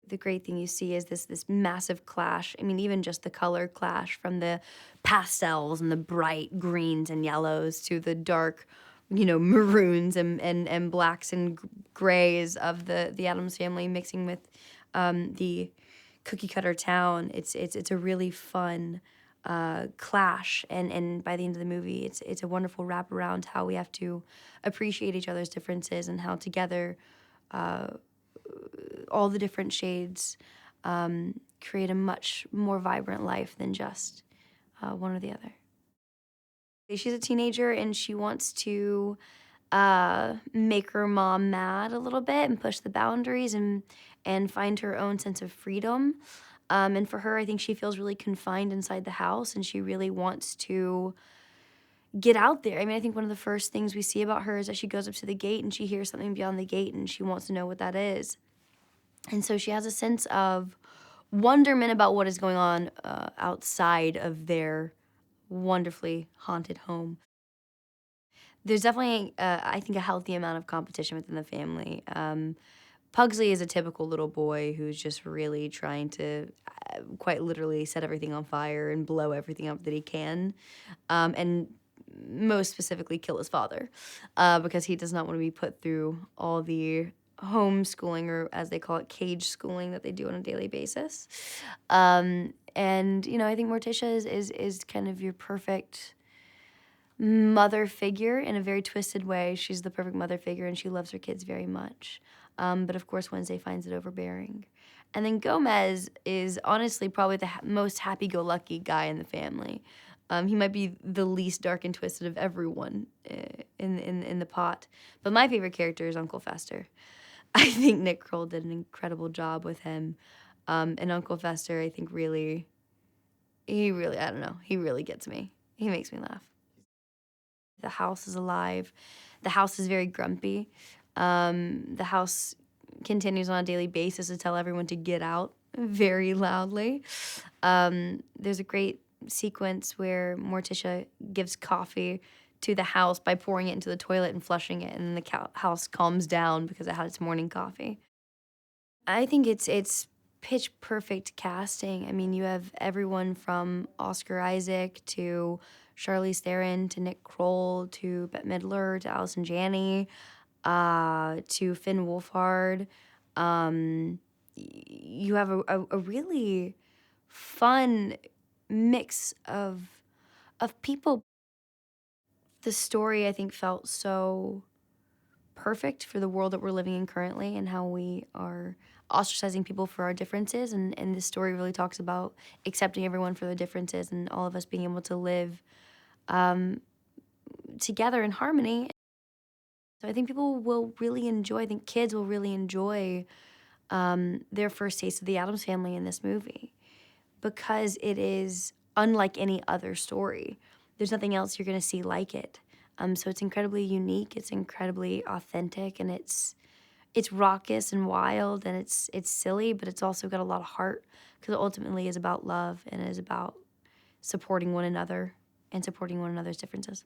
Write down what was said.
The great thing you see is this massive clash. I mean, even just the color clash from the pastels and the bright greens and yellows to the dark, maroons and blacks and grays of the Addams Family mixing with the cookie cutter town. It's a really fun clash, and by the end of the movie, it's a wonderful wraparound how we have to appreciate each other's differences and how together all the different shades create a much more vibrant life than just one or the other. She's a teenager and she wants to make her mom mad a little bit and push the boundaries and find her own sense of freedom. And for her, I think she feels really confined inside the house and she really wants to get out there. I mean, I think one of the first things we see about her is that she goes up to the gate and she hears something beyond the gate and she wants to know what that is. And so she has a sense of wonderment about what is going on outside of their wonderfully haunted home. There's definitely, I think, a healthy amount of competition within the family. Pugsley is a typical little boy who's just really trying to quite literally set everything on fire and blow everything up that he can, and most specifically kill his father, because he does not want to be put through all the homeschooling, or as they call it, cage schooling that they do on a daily basis. And, I think Morticia is kind of your perfect mother figure in a very twisted way. She's the perfect mother figure and she loves her kids very much. But of course, Wednesday finds it overbearing. And then Gomez is honestly probably the most happy-go-lucky guy in the family. He might be the least dark and twisted of everyone in the pot. But my favorite character is Uncle Fester. I think Nick Kroll did an incredible job with him. And Uncle Fester, I think, I don't know, he really gets me. He makes me laugh. The house is alive. The house is very grumpy. The house continues on a daily basis to tell everyone to get out very loudly. There's a great sequence where Morticia gives coffee to the house by pouring it into the toilet and flushing it, and the house calms down because it had its morning coffee. I think it's pitch perfect casting. I mean, you have everyone from Oscar Isaac to Charlize Theron to Nick Kroll to Bette Midler to Allison Janney to Finn Wolfhard. You have a really fun mix of people. The story, I think, felt so perfect for the world that we're living in currently and how we are ostracizing people for our differences. And this story really talks about accepting everyone for their differences and all of us being able to live together in harmony. So I think people will really enjoy, I think kids will really enjoy their first taste of the Addams Family in this movie because it is unlike any other story. There's nothing else you're going to see like it. So it's incredibly unique, it's incredibly authentic, and it's raucous and wild, and it's silly, but it's also got a lot of heart because it ultimately is about love and it is about supporting one another and supporting one another's differences.